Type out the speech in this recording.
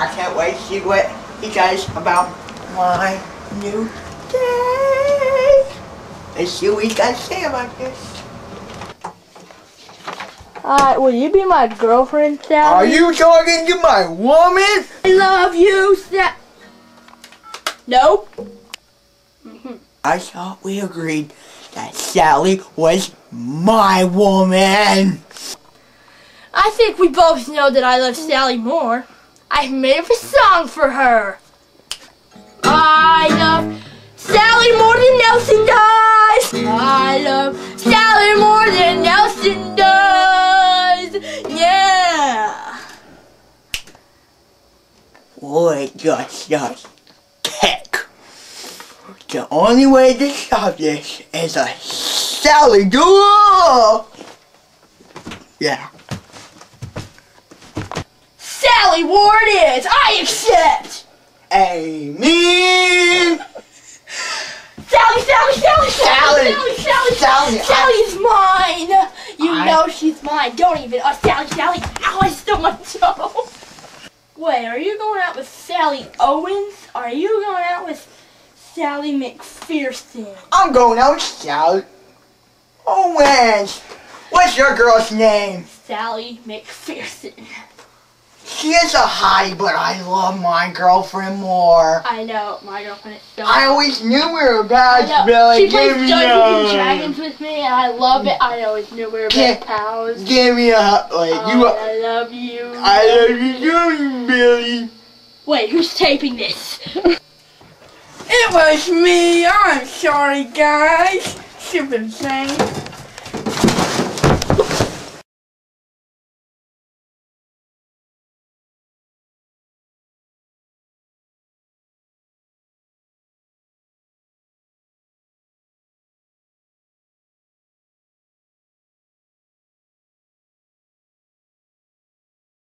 I can't wait to see what he says about my new date. Let's see what he's got to say about this. Will you be my girlfriend, Sally? Are you talking to my woman? I love you, Sally. Nope. I thought we agreed that Sally was my woman. I think we both know that I love Sally more. I've made up a song for her. I love Sally more than Nelson does. I love Sally more than Nelson does. Yeah. Boy, just kick. The only way to stop this is a Sally duel. Yeah. Sally Ward is. I accept. Amen. Sally's mine. You know she's mine. Don't even. Oh, Sally. Ow, I stubbed my toe. Wait, are you going out with Sally Owens? Or are you going out with Sally McPherson? I'm going out with Sally Owens. What's your girl's name? Sally McPherson. She is a hottie, but I love my girlfriend more. I know, my girlfriend is so. I always knew we were guys, I know. Billy. She plays Dungeons and Dragons with me, and I love it. I always knew we were best pals. Give me a hug. Like, I love you. I love you too, Billy. Wait, who's taping this? It was me. I'm sorry, guys. Stupid thing.